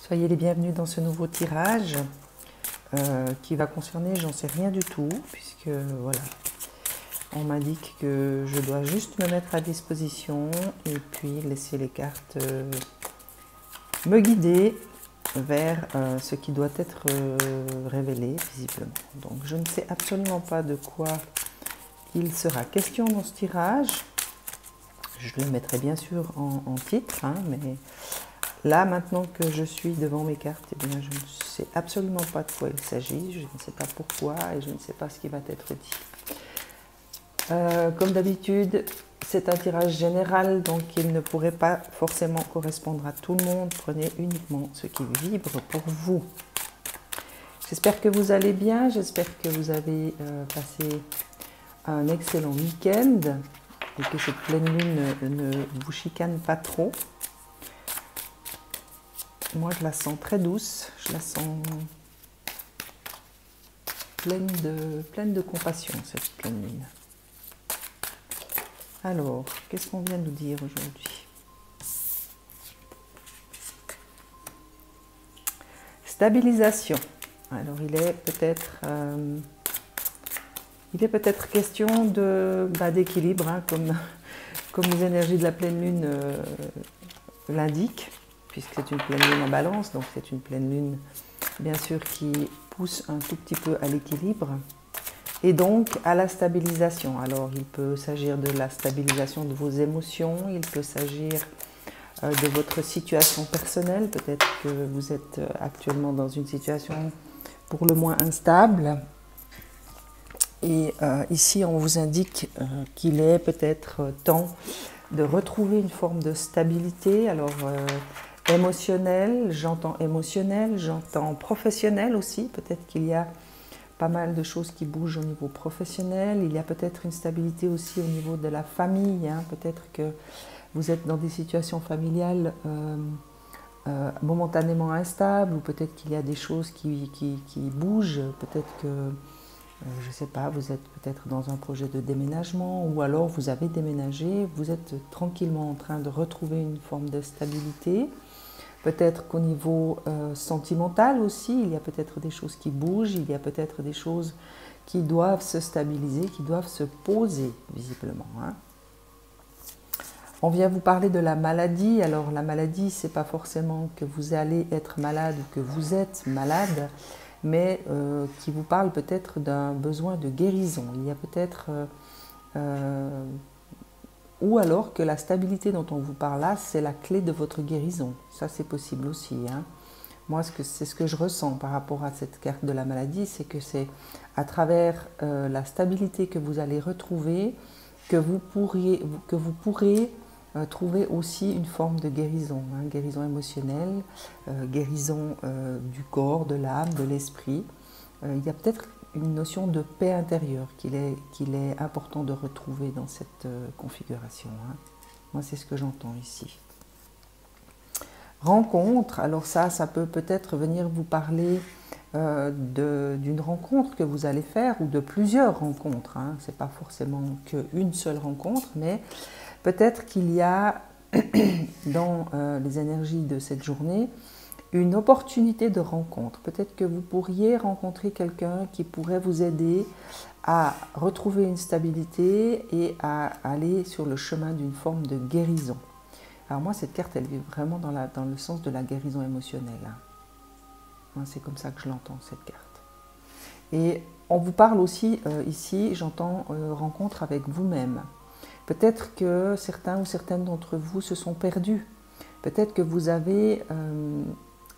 Soyez les bienvenus dans ce nouveau tirage qui va concerner, j'en sais rien du tout, puisque voilà, on m'indique que je dois juste me mettre à disposition et puis laisser les cartes me guider vers ce qui doit être révélé visiblement. Donc je ne sais absolument pas de quoi il sera question dans ce tirage. Je le mettrai bien sûr en titre, hein, mais là, maintenant que je suis devant mes cartes, eh bien, je ne sais absolument pas de quoi il s'agit, je ne sais pas pourquoi et je ne sais pas ce qui va être dit. Comme d'habitude, c'est un tirage général, donc il ne pourrait pas forcément correspondre à tout le monde. Prenez uniquement ce qui vibre pour vous. J'espère que vous allez bien, j'espère que vous avez passé un excellent week-end et que cette pleine lune ne vous chicane pas trop. Moi, je la sens très douce, je la sens pleine de compassion, cette pleine lune. Alors, qu'est-ce qu'on vient nous dire aujourd'hui? Stabilisation. Alors, il est peut-être question d'équilibre, hein, comme les énergies de la pleine lune l'indiquent, puisque c'est une pleine lune en balance, donc c'est une pleine lune, bien sûr, qui pousse un tout petit peu à l'équilibre, et donc à la stabilisation. Alors, il peut s'agir de la stabilisation de vos émotions, il peut s'agir de votre situation personnelle, peut-être que vous êtes actuellement dans une situation pour le moins instable, et ici on vous indique qu'il est peut-être temps de retrouver une forme de stabilité. Alors, émotionnel, j'entends professionnel aussi, peut-être qu'il y a pas mal de choses qui bougent au niveau professionnel, il y a peut-être une stabilité aussi au niveau de la famille, hein. Peut-être que vous êtes dans des situations familiales momentanément instables, ou peut-être qu'il y a des choses qui bougent, peut-être que, je ne sais pas, vous êtes peut-être dans un projet de déménagement, ou alors vous avez déménagé, vous êtes tranquillement en train de retrouver une forme de stabilité. Peut-être qu'au niveau sentimental aussi, il y a peut-être des choses qui bougent, il y a peut-être des choses qui doivent se stabiliser, qui doivent se poser visiblement, hein. On vient vous parler de la maladie. Alors la maladie, c'est pas forcément que vous allez être malade ou que vous êtes malade, mais qui vous parle peut-être d'un besoin de guérison. Il y a peut-être... ou alors que la stabilité dont on vous parle là, c'est la clé de votre guérison. Ça, c'est possible aussi, hein. Moi, c'est ce que je ressens par rapport à cette carte de la maladie, c'est que c'est à travers la stabilité que vous allez retrouver que vous pourrez trouver aussi une forme de guérison, hein, guérison émotionnelle, guérison du corps, de l'âme, de l'esprit. Il y a peut-être une notion de paix intérieure qu'il est important de retrouver dans cette configuration, hein. Moi, c'est ce que j'entends ici. Rencontre, alors ça peut peut-être venir vous parler d'une rencontre que vous allez faire, ou de plusieurs rencontres, hein. Ce n'est pas forcément qu'une seule rencontre, mais peut-être qu'il y a dans les énergies de cette journée une opportunité de rencontre. Peut-être que vous pourriez rencontrer quelqu'un qui pourrait vous aider à retrouver une stabilité et à aller sur le chemin d'une forme de guérison. Alors moi, cette carte, elle est vraiment dans le sens de la guérison émotionnelle, hein. C'est comme ça que je l'entends, cette carte. Et on vous parle aussi, ici, j'entends rencontre avec vous-même. Peut-être que certains ou certaines d'entre vous se sont perdus. Peut-être que vous avez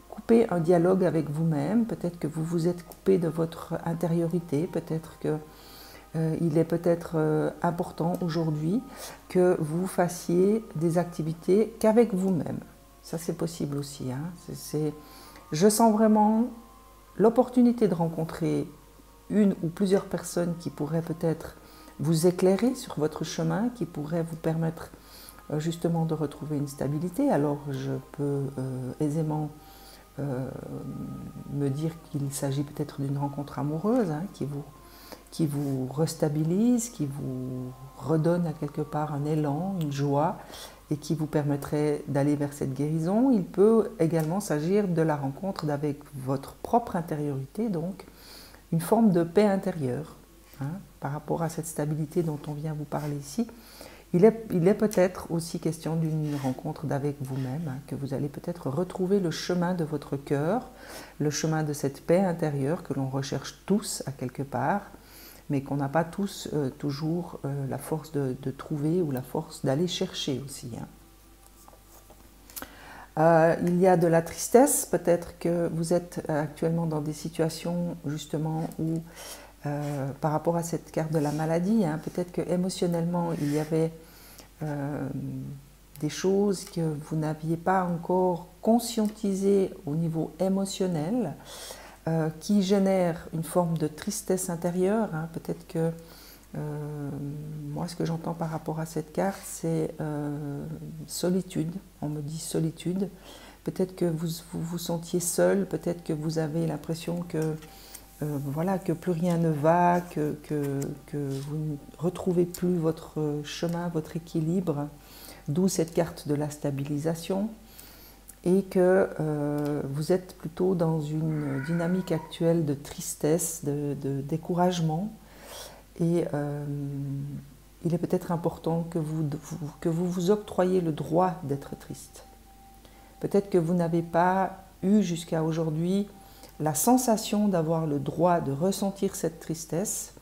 coupé un dialogue avec vous-même. Peut-être que vous vous êtes coupé de votre intériorité. Peut-être que il est peut-être important aujourd'hui que vous fassiez des activités qu'avec vous-même. Ça, c'est possible aussi, hein. Je sens vraiment l'opportunité de rencontrer une ou plusieurs personnes qui pourraient peut-être vous éclairer sur votre chemin, qui pourraient vous permettre justement de retrouver une stabilité. Alors, je peux aisément me dire qu'il s'agit peut-être d'une rencontre amoureuse, hein, qui vous restabilise, qui vous redonne à quelque part un élan, une joie, et qui vous permettrait d'aller vers cette guérison. Il peut également s'agir de la rencontre avec votre propre intériorité, donc une forme de paix intérieure, hein, par rapport à cette stabilité dont on vient vous parler ici. Il est peut-être aussi question d'une rencontre d'avec vous-même, hein, que vous allez peut-être retrouver le chemin de votre cœur, le chemin de cette paix intérieure que l'on recherche tous à quelque part, mais qu'on n'a pas tous toujours la force de trouver ou la force d'aller chercher aussi. Hein. Il y a de la tristesse, peut-être que vous êtes actuellement dans des situations justement où par rapport à cette carte de la maladie, hein, peut-être que émotionnellement il y avait des choses que vous n'aviez pas encore conscientisées au niveau émotionnel, qui génèrent une forme de tristesse intérieure. Hein. Peut-être que moi ce que j'entends par rapport à cette carte c'est solitude, on me dit solitude. Peut-être que vous vous sentiez seul, peut-être que vous avez l'impression que voilà, que plus rien ne va, que vous ne retrouvez plus votre chemin, votre équilibre, d'où cette carte de la stabilisation, et que vous êtes plutôt dans une dynamique actuelle de tristesse, de découragement, et il est peut-être important que vous octroyiez le droit d'être triste. Peut-être que vous n'avez pas eu jusqu'à aujourd'hui la sensation d'avoir le droit de ressentir cette tristesse,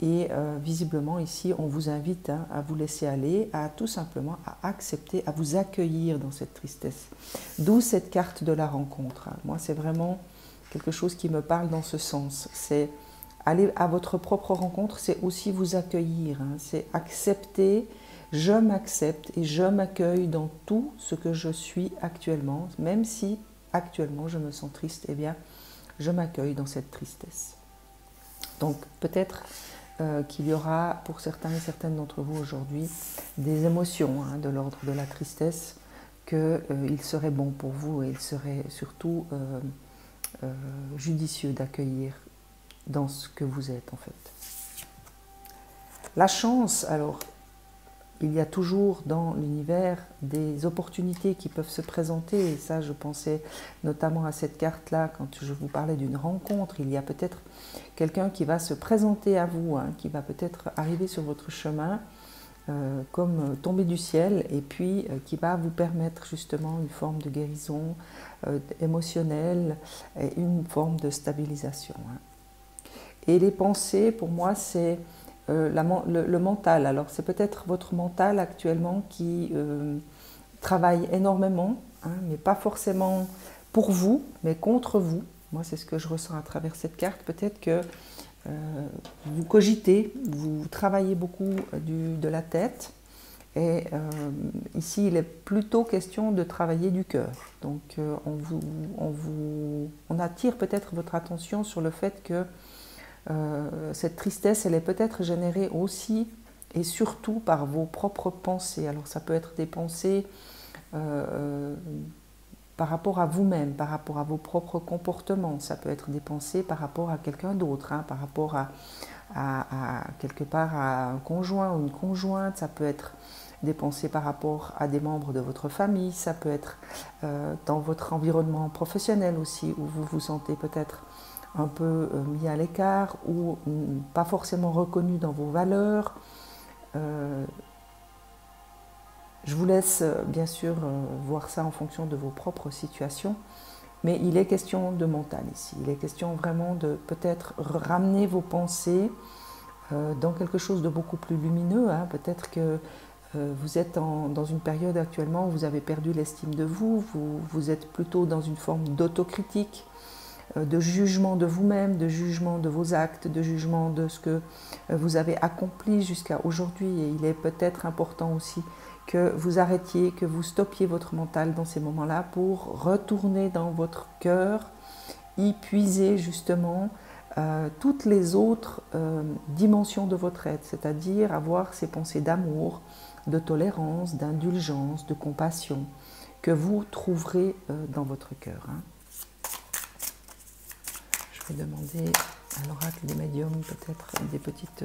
et visiblement ici on vous invite hein, à vous laisser aller, à tout simplement à accepter, à vous accueillir dans cette tristesse. D'où cette carte de la rencontre. Hein. Moi c'est vraiment quelque chose qui me parle dans ce sens. C'est aller à votre propre rencontre, c'est aussi vous accueillir, hein. C'est accepter, je m'accepte et je m'accueille dans tout ce que je suis actuellement, même si actuellement je me sens triste, eh bien je m'accueille dans cette tristesse. Donc peut-être qu'il y aura pour certains et certaines d'entre vous aujourd'hui des émotions hein, de l'ordre de la tristesse, qu'il serait bon pour vous et il serait surtout judicieux d'accueillir dans ce que vous êtes en fait. La chance, alors, il y a toujours dans l'univers des opportunités qui peuvent se présenter, et ça je pensais notamment à cette carte-là quand je vous parlais d'une rencontre. Il y a peut-être quelqu'un qui va se présenter à vous, hein, qui va peut-être arriver sur votre chemin comme tomber du ciel, et puis qui va vous permettre justement une forme de guérison émotionnelle et une forme de stabilisation. Hein. Et les pensées, pour moi, c'est le mental. Alors c'est peut-être votre mental actuellement qui travaille énormément, hein, mais pas forcément pour vous, mais contre vous. Moi c'est ce que je ressens à travers cette carte. Peut-être que vous cogitez, vous travaillez beaucoup de la tête, et ici il est plutôt question de travailler du cœur. Donc on attire peut-être votre attention sur le fait que cette tristesse, elle est peut-être générée aussi et surtout par vos propres pensées. Alors ça peut être des pensées par rapport à vous-même, par rapport à vos propres comportements. Ça peut être des pensées par rapport à quelqu'un d'autre, hein, par rapport à quelque part à un conjoint ou une conjointe. Ça peut être des pensées par rapport à des membres de votre famille. Ça peut être dans votre environnement professionnel aussi, où vous vous sentez peut-être un peu mis à l'écart ou pas forcément reconnu dans vos valeurs. Je vous laisse bien sûr voir ça en fonction de vos propres situations, mais il est question de mental ici. Il est question vraiment de peut-être ramener vos pensées dans quelque chose de beaucoup plus lumineux. Hein. Peut-être que vous êtes dans une période actuellement où vous avez perdu l'estime de vous, vous êtes plutôt dans une forme d'autocritique, de jugement de vous-même, de jugement de vos actes, de jugement de ce que vous avez accompli jusqu'à aujourd'hui. Et il est peut-être important aussi que vous arrêtiez, que vous stoppiez votre mental dans ces moments-là pour retourner dans votre cœur, y puiser justement toutes les autres dimensions de votre être, c'est-à-dire avoir ces pensées d'amour, de tolérance, d'indulgence, de compassion, que vous trouverez dans votre cœur. Hein. Je vais demander à l'oracle des médiums peut-être des petites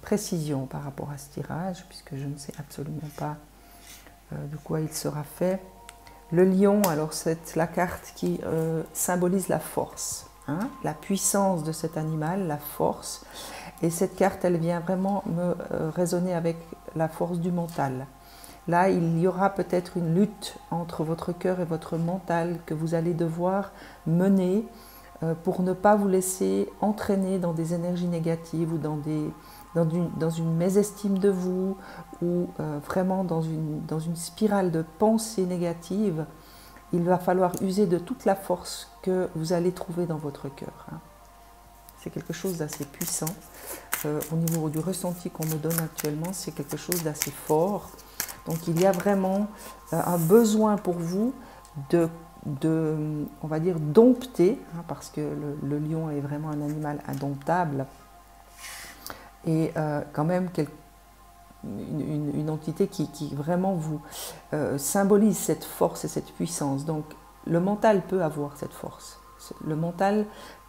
précisions par rapport à ce tirage, puisque je ne sais absolument pas de quoi il sera fait. Le lion, alors c'est la carte qui symbolise la force, hein, la puissance de cet animal, la force. Et cette carte, elle vient vraiment me résonner avec la force du mental. Là, il y aura peut-être une lutte entre votre cœur et votre mental que vous allez devoir mener pour ne pas vous laisser entraîner dans des énergies négatives ou dans une mésestime de vous ou vraiment dans une spirale de pensées négatives. Il va falloir user de toute la force que vous allez trouver dans votre cœur. C'est quelque chose d'assez puissant. Au niveau du ressenti qu'on me donne actuellement, c'est quelque chose d'assez fort. Donc il y a vraiment un besoin pour vous on va dire, dompter, hein, parce que le lion est vraiment un animal indomptable, et quand même une entité qui vraiment vous symbolise cette force et cette puissance. Donc le mental peut avoir cette force. Le mental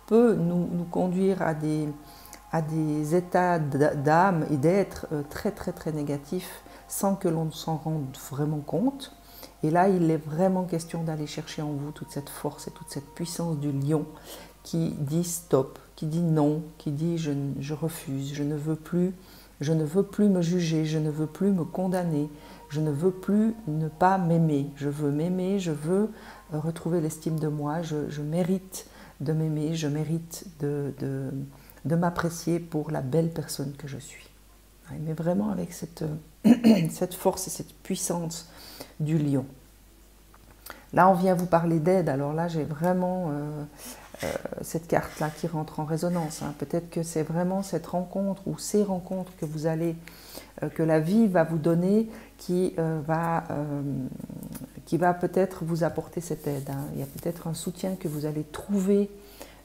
peut nous conduire à des états d'âme et d'être très très très négatifs sans que l'on s'en rende vraiment compte. Et là, il est vraiment question d'aller chercher en vous toute cette force et toute cette puissance du lion qui dit stop, qui dit non, qui dit je refuse, je ne veux plus me juger, je ne veux plus me condamner, je ne veux plus ne pas m'aimer, je veux m'aimer, je veux retrouver l'estime de moi, je mérite de m'aimer, je mérite de m'apprécier pour la belle personne que je suis. Mais vraiment avec cette force et cette puissance du lion. Là, on vient vous parler d'aide. Alors là, j'ai vraiment cette carte-là qui rentre en résonance. Hein. Peut-être que c'est vraiment cette rencontre ou ces rencontres que la vie va vous donner qui va peut-être vous apporter cette aide. Hein. Il y a peut-être un soutien que vous allez trouver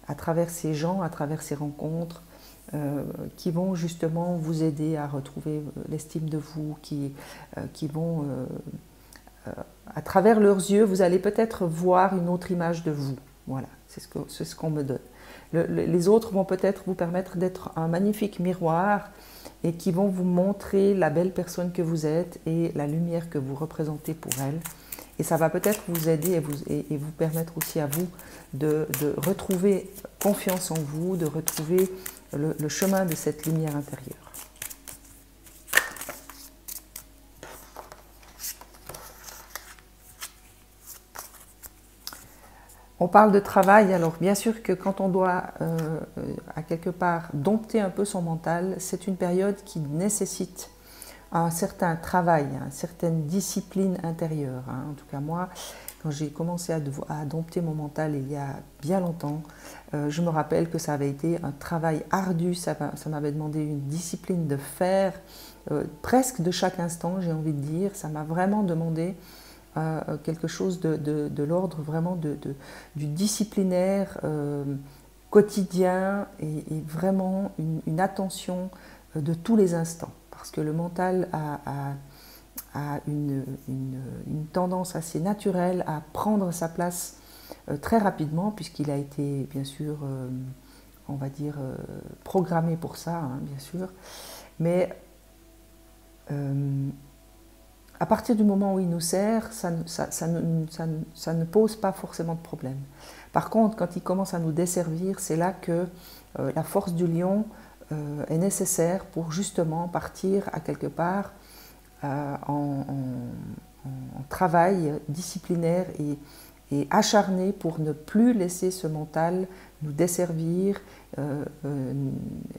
à travers ces gens, à travers ces rencontres, qui vont justement vous aider à retrouver l'estime de vous, qui vont, à travers leurs yeux, vous allez peut-être voir une autre image de vous. Voilà, c'est ce qu'on me donne. Les autres vont peut-être vous permettre d'être un magnifique miroir et qui vont vous montrer la belle personne que vous êtes et la lumière que vous représentez pour elle. Et ça va peut-être vous aider et vous permettre aussi à vous de retrouver confiance en vous, de retrouver le chemin de cette lumière intérieure. On parle de travail, alors bien sûr que quand on doit à quelque part dompter un peu son mental, c'est une période qui nécessite un certain travail, une certaine discipline intérieure. Hein. En tout cas moi, quand j'ai commencé à dompter mon mental il y a bien longtemps, je me rappelle que ça avait été un travail ardu, ça m'avait demandé une discipline de fer, presque de chaque instant, j'ai envie de dire. Ça m'a vraiment demandé quelque chose de l'ordre vraiment du disciplinaire quotidien et vraiment une attention de tous les instants. Parce que le mental a une tendance assez naturelle à prendre sa place très rapidement, puisqu'il a été, bien sûr, on va dire, programmé pour ça, hein, bien sûr. Mais à partir du moment où il nous sert, ça ne pose pas forcément de problème. Par contre, quand il commence à nous desservir, c'est là que la force du lion est nécessaire pour justement partir à quelque part en travail disciplinaire et acharné pour ne plus laisser ce mental nous desservir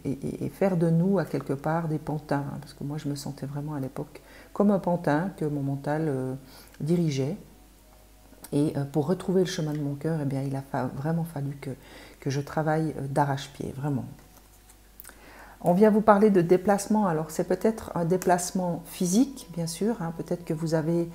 et faire de nous à quelque part des pantins. Parce que moi je me sentais vraiment à l'époque comme un pantin que mon mental dirigeait. Et pour retrouver le chemin de mon cœur, eh bien, il a vraiment fallu que je travaille d'arrache-pied, vraiment. On vient vous parler de déplacement. Alors c'est peut-être un déplacement physique, bien sûr. Hein. Peut-être que vous allez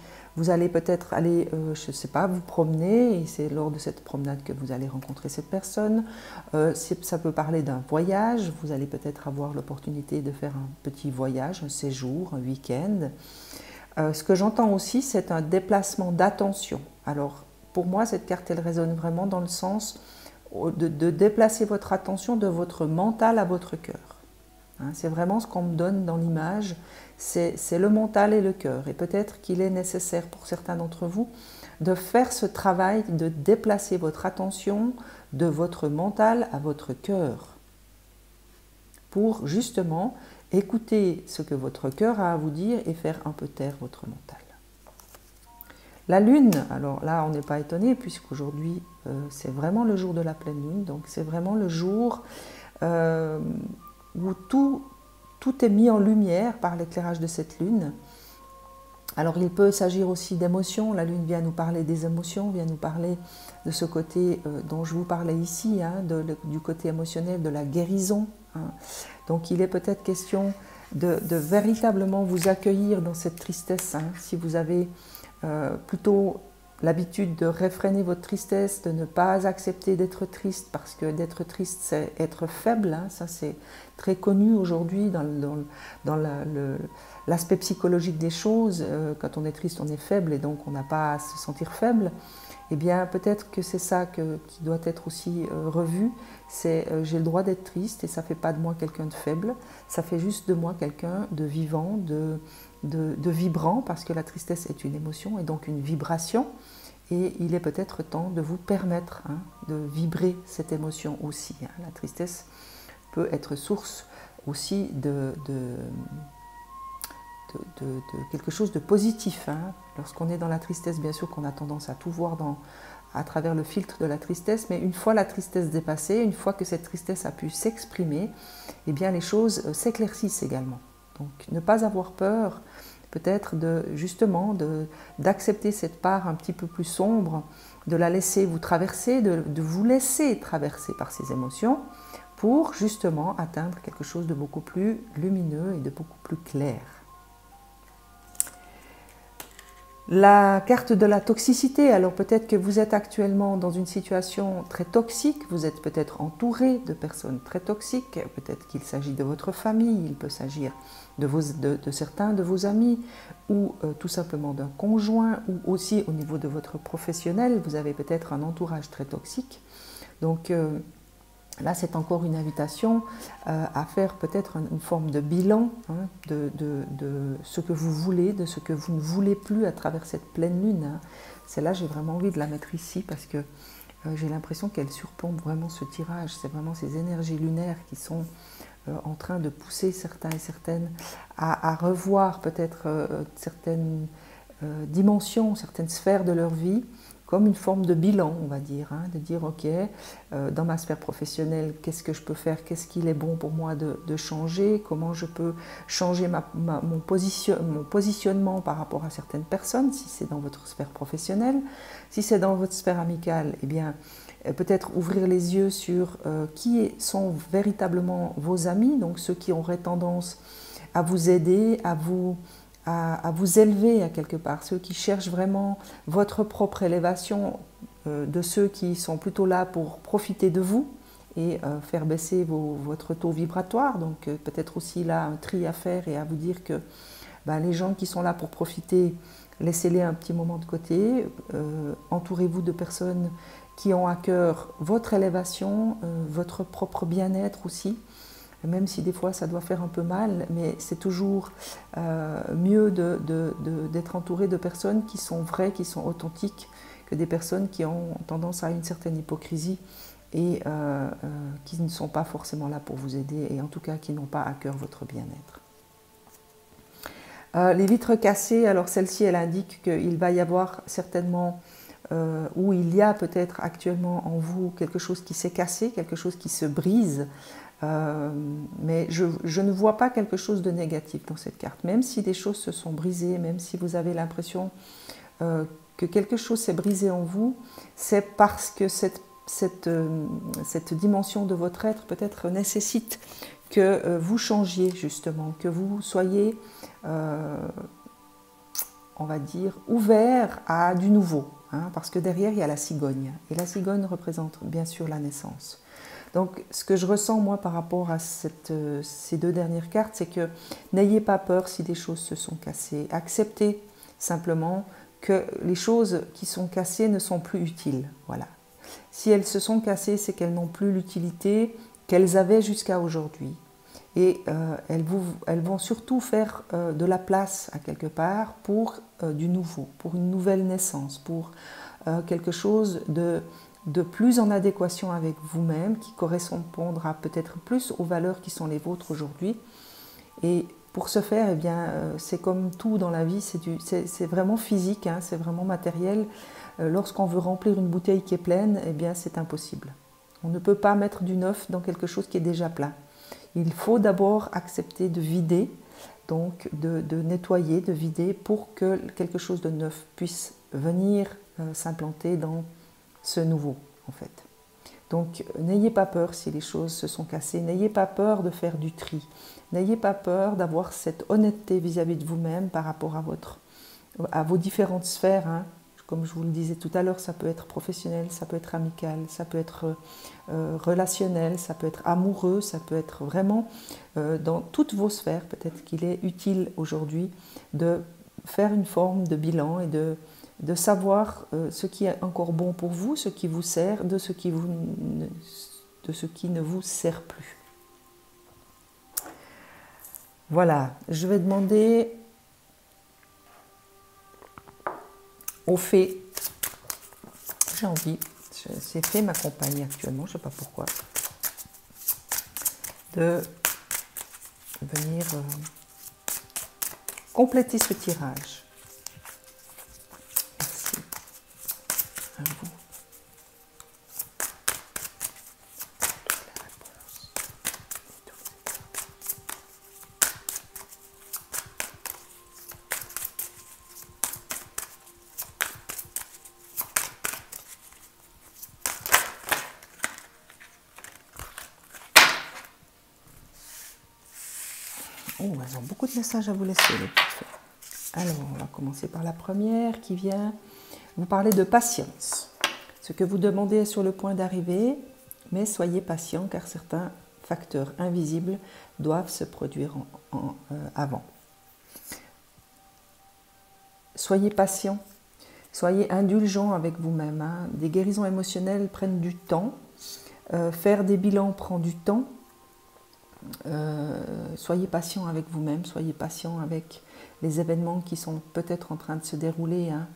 peut-être aller, je ne sais pas, vous promener, et c'est lors de cette promenade que vous allez rencontrer cette personne. Ça peut parler d'un voyage. Vous allez peut-être avoir l'opportunité de faire un petit voyage, un séjour, un week-end. Ce que j'entends aussi, c'est un déplacement d'attention. Alors pour moi, cette carte, elle résonne vraiment dans le sens de déplacer votre attention de votre mental à votre cœur. hein. C'est vraiment ce qu'on me donne dans l'image, c'est le mental et le cœur. Et peut-être qu'il est nécessaire pour certains d'entre vous de faire ce travail, de déplacer votre attention de votre mental à votre cœur, pour justement écouter ce que votre cœur a à vous dire et faire un peu taire votre mental. La lune, alors là on n'est pas étonné puisqu'aujourd'hui c'est vraiment le jour de la pleine lune, donc c'est vraiment le jour où tout est mis en lumière par l'éclairage de cette lune. Alors il peut s'agir aussi d'émotions, la lune vient nous parler des émotions, vient nous parler de ce côté dont je vous parlais ici, hein, du côté émotionnel, de la guérison. Hein. Donc il est peut-être question de véritablement vous accueillir dans cette tristesse, hein, si vous avez plutôt l'habitude de réfréner votre tristesse, de ne pas accepter d'être triste, parce que d'être triste, c'est être faible. Hein, ça, c'est très connu aujourd'hui dans l'aspect psychologique des choses. Quand on est triste, on est faible et donc on n'a pas à se sentir faible. Eh bien, peut-être que c'est ça qui doit être aussi revu. C'est j'ai le droit d'être triste et ça ne fait pas de moi quelqu'un de faible. Ça fait juste de moi quelqu'un de vivant, de vibrant, parce que la tristesse est une émotion et donc une vibration. Et il est peut-être temps de vous permettre, hein, de vibrer cette émotion aussi. Hein. La tristesse peut être source aussi de quelque chose de positif. Hein. Lorsqu'on est dans la tristesse, bien sûr qu'on a tendance à tout voir à travers le filtre de la tristesse, mais une fois la tristesse dépassée, une fois que cette tristesse a pu s'exprimer, eh bien les choses s'éclaircissent également. Donc ne pas avoir peur, peut-être justement d'accepter cette part un petit peu plus sombre, de la laisser vous traverser, de vous laisser traverser par ces émotions, pour justement atteindre quelque chose de beaucoup plus lumineux et de beaucoup plus clair. La carte de la toxicité, alors peut-être que vous êtes actuellement dans une situation très toxique, vous êtes peut-être entouré de personnes très toxiques, peut-être qu'il s'agit de votre famille, il peut s'agir de certains de vos amis, ou tout simplement d'un conjoint, ou aussi au niveau de votre professionnel, vous avez peut-être un entourage très toxique. Donc là, c'est encore une invitation à faire peut-être une forme de bilan, hein, de ce que vous voulez, de ce que vous ne voulez plus à travers cette pleine lune. Hein. Celle-là, j'ai vraiment envie de la mettre ici parce que j'ai l'impression qu'elle surplombe vraiment ce tirage. C'est vraiment ces énergies lunaires qui sont en train de pousser certains et certaines à revoir peut-être certaines dimensions, certaines sphères de leur vie, comme une forme de bilan, on va dire, hein, de dire ok, dans ma sphère professionnelle, qu'est-ce que je peux faire, qu'est-ce qu'il est bon pour moi de changer, comment je peux changer mon positionnement par rapport à certaines personnes, si c'est dans votre sphère professionnelle, si c'est dans votre sphère amicale, eh bien peut-être ouvrir les yeux sur qui sont véritablement vos amis, donc ceux qui auraient tendance à vous aider, à vous élever à quelque part, ceux qui cherchent vraiment votre propre élévation, de ceux qui sont plutôt là pour profiter de vous et faire baisser votre taux vibratoire. Donc peut-être aussi là un tri à faire et à vous dire que les gens qui sont là pour profiter, laissez-les un petit moment de côté, entourez-vous de personnes qui ont à cœur votre élévation, votre propre bien-être aussi. Même si des fois ça doit faire un peu mal, mais c'est toujours mieux d'être entouré de personnes qui sont vraies, qui sont authentiques, que des personnes qui ont tendance à une certaine hypocrisie et qui ne sont pas forcément là pour vous aider, et en tout cas qui n'ont pas à cœur votre bien-être. Les vitres cassées, alors celle-ci elle indique qu'il va y avoir certainement, ou il y a peut-être actuellement en vous quelque chose qui s'est cassé, quelque chose qui se brise. Mais je ne vois pas quelque chose de négatif dans cette carte. Même si des choses se sont brisées, même si vous avez l'impression que quelque chose s'est brisé en vous, c'est parce que cette dimension de votre être peut-être nécessite que vous changiez justement, que vous soyez, on va dire, ouvert à du nouveau. Hein, parce que derrière, il y a la cigogne. Et la cigogne représente bien sûr la naissance. Donc, ce que je ressens, moi, par rapport à ces deux dernières cartes, c'est que n'ayez pas peur si des choses se sont cassées. Acceptez simplement que les choses qui sont cassées ne sont plus utiles. Voilà. Si elles se sont cassées, c'est qu'elles n'ont plus l'utilité qu'elles avaient jusqu'à aujourd'hui. et elles vont surtout faire de la place à quelque part pour du nouveau, pour une nouvelle naissance, pour quelque chose de plus en adéquation avec vous-même, qui correspondra peut-être plus aux valeurs qui sont les vôtres aujourd'hui. Et pour ce faire, eh bien, c'est comme tout dans la vie, c'est vraiment physique, hein, c'est vraiment matériel. Lorsqu'on veut remplir une bouteille qui est pleine, eh bien, c'est impossible. On ne peut pas mettre du neuf dans quelque chose qui est déjà plein. Il faut d'abord accepter de vider, donc de nettoyer, de vider, pour que quelque chose de neuf puisse venir s'implanter dans ce nouveau, en fait. Donc, n'ayez pas peur si les choses se sont cassées, n'ayez pas peur de faire du tri, n'ayez pas peur d'avoir cette honnêteté vis-à-vis de vous-même par rapport à vos différentes sphères, hein. Comme je vous le disais tout à l'heure, ça peut être professionnel, ça peut être amical, ça peut être relationnel, ça peut être amoureux, ça peut être vraiment dans toutes vos sphères. Peut-être qu'il est utile aujourd'hui de faire une forme de bilan et de savoir ce qui est encore bon pour vous, ce qui vous sert, de ce qui ne vous sert plus. Voilà, je vais demander aux fées. J'ai envie, ces fées m'accompagnent actuellement, je ne sais pas pourquoi, de venir compléter ce tirage. Merci à vous. Oh, elles ont beaucoup de messages à vous laisser, les petites fées. Alors, on va commencer par la première qui vient vous parler de patience. Ce que vous demandez est sur le point d'arriver, mais soyez patient car certains facteurs invisibles doivent se produire avant. Soyez patient, soyez indulgent avec vous-même, hein. Des guérisons émotionnelles prennent du temps, faire des bilans prend du temps. Soyez patient avec vous-même, soyez patient avec les événements qui sont peut-être en train de se dérouler, hein.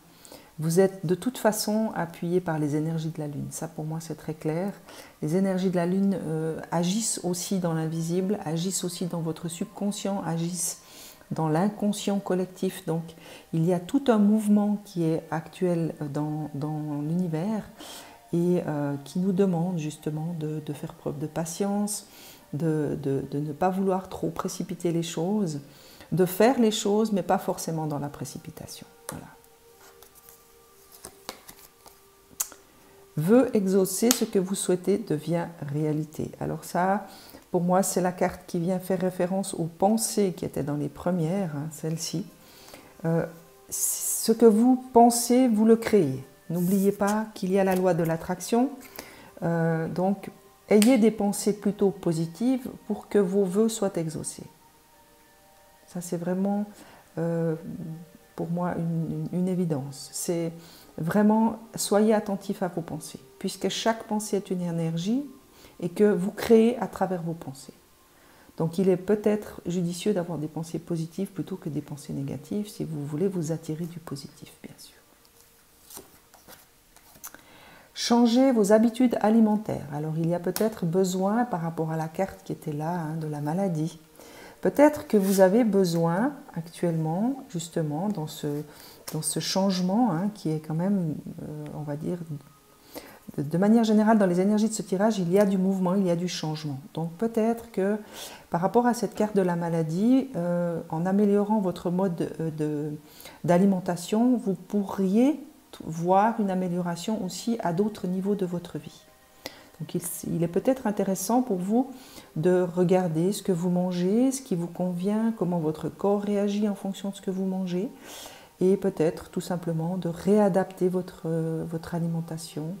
Vous êtes de toute façon appuyé par les énergies de la Lune, ça pour moi c'est très clair. Les énergies de la Lune agissent aussi dans l'invisible, agissent aussi dans votre subconscient, agissent dans l'inconscient collectif. Donc il y a tout un mouvement qui est actuel dans l'univers et qui nous demande justement de faire preuve de patience, de ne pas vouloir trop précipiter les choses, de faire les choses mais pas forcément dans la précipitation. Voilà. Veut exaucer ce que vous souhaitez devient réalité. Alors ça, pour moi, c'est la carte qui vient faire référence aux pensées qui étaient dans les premières, hein, celle-ci. Ce que vous pensez, vous le créez. N'oubliez pas qu'il y a la loi de l'attraction. Donc, ayez des pensées plutôt positives pour que vos vœux soient exaucés. Ça, c'est vraiment, pour moi, une évidence. C'est vraiment, soyez attentifs à vos pensées, puisque chaque pensée est une énergie et que vous créez à travers vos pensées. Donc, il est peut-être judicieux d'avoir des pensées positives plutôt que des pensées négatives, si vous voulez vous attirer du positif, bien sûr. Changez vos habitudes alimentaires. Alors, il y a peut-être besoin, par rapport à la carte qui était là, hein, de la maladie, peut-être que vous avez besoin actuellement, justement, dans ce changement, hein, qui est quand même, on va dire, de manière générale, dans les énergies de ce tirage, il y a du mouvement, il y a du changement. Donc peut-être que par rapport à cette carte de la maladie, en améliorant votre mode d'alimentation, vous pourriez voir une amélioration aussi à d'autres niveaux de votre vie. Donc il est peut-être intéressant pour vous de regarder ce que vous mangez, ce qui vous convient, comment votre corps réagit en fonction de ce que vous mangez, et peut-être tout simplement de réadapter votre alimentation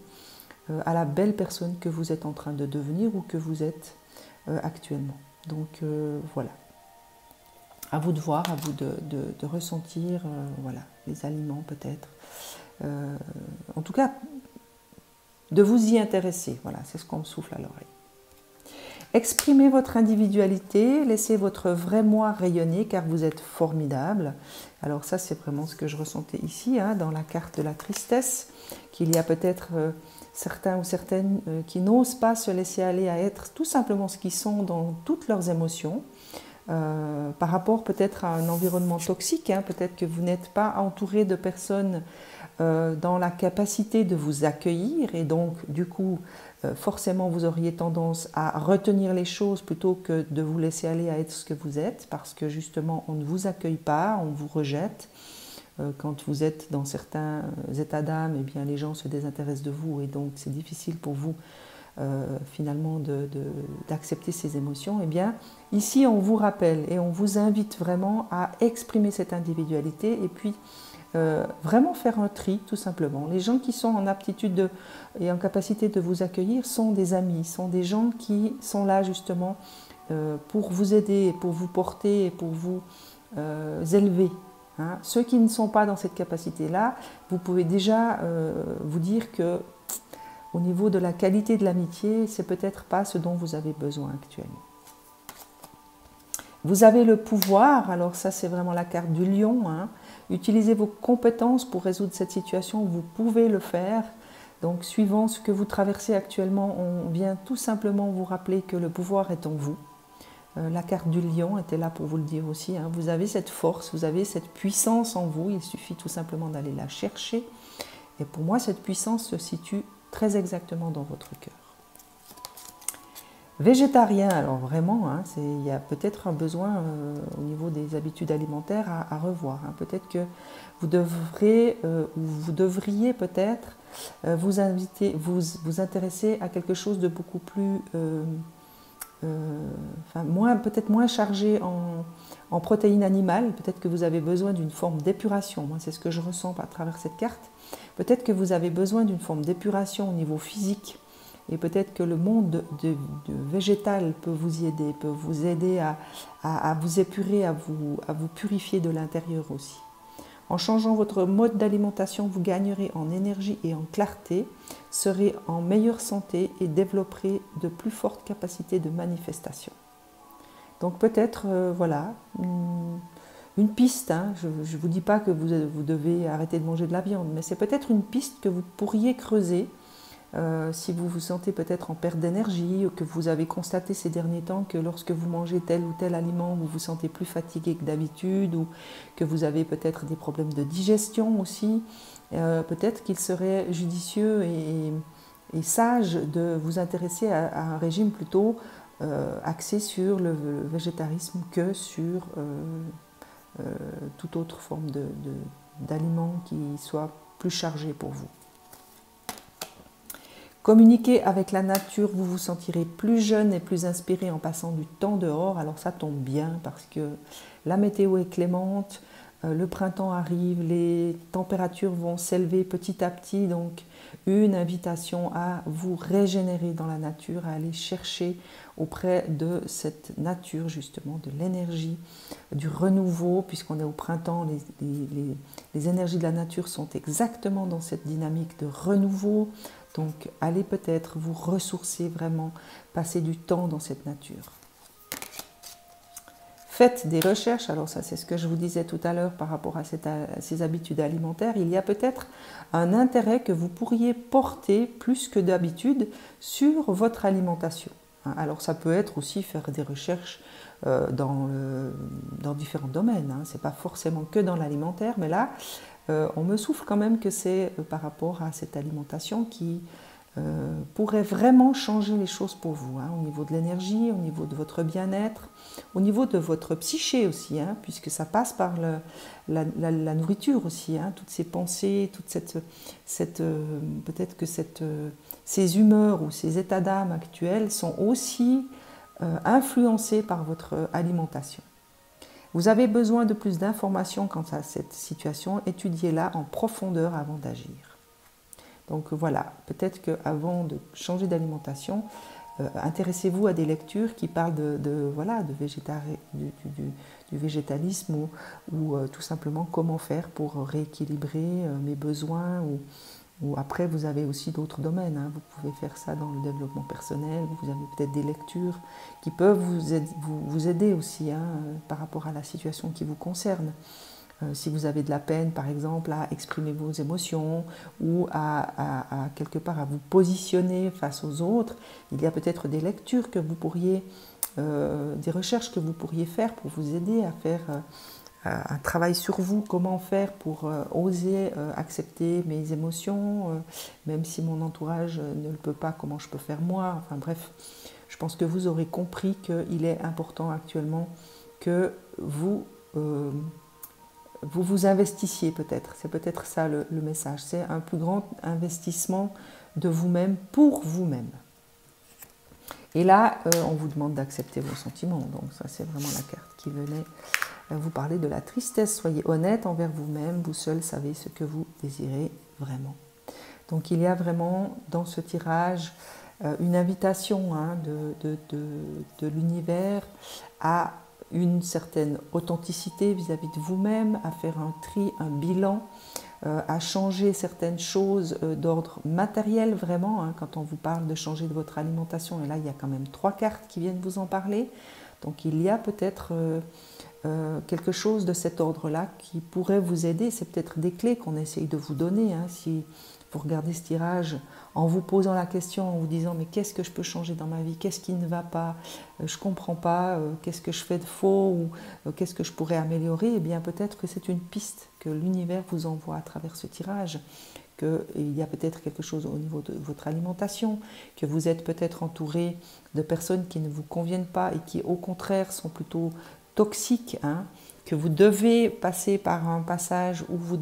à la belle personne que vous êtes en train de devenir ou que vous êtes actuellement. Donc voilà, à vous de voir, à vous de ressentir voilà, les aliments peut-être. En tout cas, de vous y intéresser, voilà, c'est ce qu'on me souffle à l'oreille. Exprimez votre individualité, laissez votre vrai moi rayonner car vous êtes formidable. Alors ça, c'est vraiment ce que je ressentais ici, hein, dans la carte de la tristesse, qu'il y a peut-être certains ou certaines qui n'osent pas se laisser aller à être tout simplement ce qu'ils sont dans toutes leurs émotions. Par rapport peut-être à un environnement toxique, hein, peut-être que vous n'êtes pas entouré de personnes dans la capacité de vous accueillir et donc du coup forcément vous auriez tendance à retenir les choses plutôt que de vous laisser aller à être ce que vous êtes parce que justement on ne vous accueille pas, on vous rejette. Quand vous êtes dans certains états d'âme, eh bien les gens se désintéressent de vous et donc c'est difficile pour vous finalement d'accepter ces émotions. Eh bien ici on vous rappelle et on vous invite vraiment à exprimer cette individualité et puis vraiment faire un tri tout simplement. Les gens qui sont en aptitude et en capacité de vous accueillir sont des amis, sont des gens qui sont là justement pour vous aider, pour vous porter et pour vous élever. Hein. Ceux qui ne sont pas dans cette capacité-là, vous pouvez déjà vous dire que au niveau de la qualité de l'amitié, c'est peut-être pas ce dont vous avez besoin actuellement. Vous avez le pouvoir, alors ça c'est vraiment la carte du lion, hein. Utilisez vos compétences pour résoudre cette situation, vous pouvez le faire. Donc suivant ce que vous traversez actuellement, on vient tout simplement vous rappeler que le pouvoir est en vous. La carte du lion était là pour vous le dire aussi, hein. Vous avez cette force, vous avez cette puissance en vous, il suffit tout simplement d'aller la chercher. Et pour moi cette puissance se situe très exactement dans votre cœur. Végétarien, alors vraiment, hein, il y a peut-être un besoin au niveau des habitudes alimentaires à revoir. Hein. Peut-être que vous devrez ou vous devriez peut-être vous intéresser à quelque chose de beaucoup plus, peut-être moins chargé en protéines animales. Peut-être que vous avez besoin d'une forme d'épuration. Moi, c'est ce que je ressens à travers cette carte. Peut-être que vous avez besoin d'une forme d'épuration au niveau physique. Et peut-être que le monde végétal peut vous y aider, peut vous aider à vous épurer, à vous purifier de l'intérieur aussi. En changeant votre mode d'alimentation, vous gagnerez en énergie et en clarté, serez en meilleure santé et développerez de plus fortes capacités de manifestation. Donc peut-être, voilà, une piste, hein. Je ne vous dis pas que vous devez arrêter de manger de la viande, mais c'est peut-être une piste que vous pourriez creuser. Si vous vous sentez peut-être en perte d'énergie ou que vous avez constaté ces derniers temps que lorsque vous mangez tel ou tel aliment, vous vous sentez plus fatigué que d'habitude ou que vous avez peut-être des problèmes de digestion aussi, peut-être qu'il serait judicieux et sage de vous intéresser à un régime plutôt axé sur le végétarisme que sur toute autre forme d'aliment qui soit plus chargé pour vous. Communiquer avec la nature, vous vous sentirez plus jeune et plus inspiré en passant du temps dehors. Alors ça tombe bien parce que la météo est clémente, le printemps arrive, les températures vont s'élever petit à petit. Donc une invitation à vous régénérer dans la nature, à aller chercher auprès de cette nature justement, de l'énergie, du renouveau, puisqu'on est au printemps, les énergies de la nature sont exactement dans cette dynamique de renouveau. Donc allez peut-être vous ressourcer vraiment, passer du temps dans cette nature. Faites des recherches, alors ça c'est ce que je vous disais tout à l'heure par rapport à ces habitudes alimentaires. Il y a peut-être un intérêt que vous pourriez porter plus que d'habitude sur votre alimentation. Alors ça peut être aussi faire des recherches dans différents domaines, hein. Ce n'est pas forcément que dans l'alimentaire, mais là on me souffle quand même que c'est par rapport à cette alimentation qui pourrait vraiment changer les choses pour vous, hein, au niveau de l'énergie, au niveau de votre bien-être, au niveau de votre psyché aussi, hein, puisque ça passe par la nourriture aussi, hein, toutes ces pensées, toute peut-être que ces humeurs ou ces états d'âme actuels sont aussi influencés par votre alimentation. Vous avez besoin de plus d'informations quant à cette situation, étudiez-la en profondeur avant d'agir. Donc voilà, peut-être qu'avant de changer d'alimentation, intéressez-vous à des lectures qui parlent du végétalisme ou tout simplement comment faire pour rééquilibrer mes besoins ou Ou après, vous avez aussi d'autres domaines, hein. Vous pouvez faire ça dans le développement personnel, vous avez peut-être des lectures qui peuvent vous aider aussi, hein, par rapport à la situation qui vous concerne. Si vous avez de la peine, par exemple, à exprimer vos émotions ou à quelque part à vous positionner face aux autres, il y a peut-être des lectures que vous pourriez, des recherches que vous pourriez faire pour vous aider à faire un travail sur vous, comment faire pour oser accepter mes émotions, même si mon entourage ne le peut pas, comment je peux faire moi. Enfin bref, je pense que vous aurez compris qu'il est important actuellement que vous vous investissiez peut-être. C'est peut-être ça le message. C'est un plus grand investissement de vous-même pour vous-même. Et là, on vous demande d'accepter vos sentiments. Donc ça, c'est vraiment la carte qui venait vous parler de la tristesse. Soyez honnête envers vous-même. Vous seul savez ce que vous désirez vraiment. Donc il y a vraiment dans ce tirage une invitation, hein, de l'univers à une certaine authenticité vis-à-vis de vous-même, à faire un tri, un bilan, à changer certaines choses d'ordre matériel vraiment, hein, quand on vous parle de changer de votre alimentation, et là il y a quand même 3 cartes qui viennent vous en parler, donc il y a peut-être quelque chose de cet ordre-là qui pourrait vous aider, c'est peut-être des clés qu'on essaye de vous donner, hein, si vous regardez ce tirage en vous posant la question, en vous disant mais qu'est-ce que je peux changer dans ma vie, qu'est-ce qui ne va pas, je ne comprends pas, qu'est-ce que je fais de faux ou qu'est-ce que je pourrais améliorer, eh bien peut-être que c'est une piste que l'univers vous envoie à travers ce tirage, qu'il y a peut-être quelque chose au niveau de votre alimentation, que vous êtes peut-être entouré de personnes qui ne vous conviennent pas et qui au contraire sont plutôt toxiques, hein, que vous devez passer par un passage où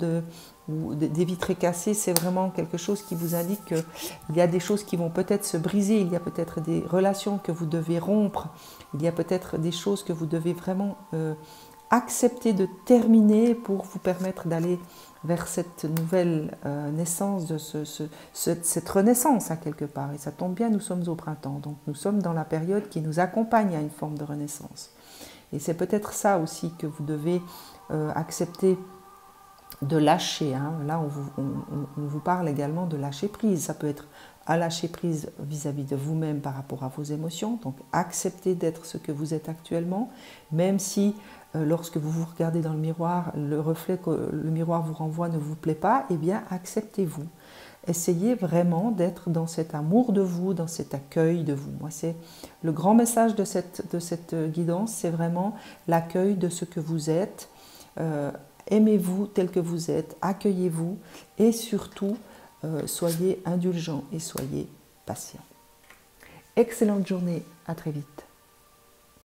des vitrées cassées, c'est vraiment quelque chose qui vous indique qu'il y a des choses qui vont peut-être se briser, il y a peut-être des relations que vous devez rompre, il y a peut-être des choses que vous devez vraiment accepter de terminer pour vous permettre d'aller vers cette nouvelle naissance, de cette renaissance, hein, quelque part. Et ça tombe bien, nous sommes au printemps, donc nous sommes dans la période qui nous accompagne à une forme de renaissance. Et c'est peut-être ça aussi que vous devez accepter de lâcher, hein. Là, on vous parle également de lâcher prise. Ça peut être à lâcher prise vis-à-vis de vous-même par rapport à vos émotions. Donc, accepter d'être ce que vous êtes actuellement, même si lorsque vous vous regardez dans le miroir, le reflet que le miroir vous renvoie ne vous plaît pas, eh bien, acceptez-vous. Essayez vraiment d'être dans cet amour de vous, dans cet accueil de vous. Moi, c'est le grand message de cette guidance, c'est vraiment l'accueil de ce que vous êtes. Aimez-vous tel que vous êtes, accueillez-vous et surtout, soyez indulgents et soyez patients. Excellente journée, à très vite.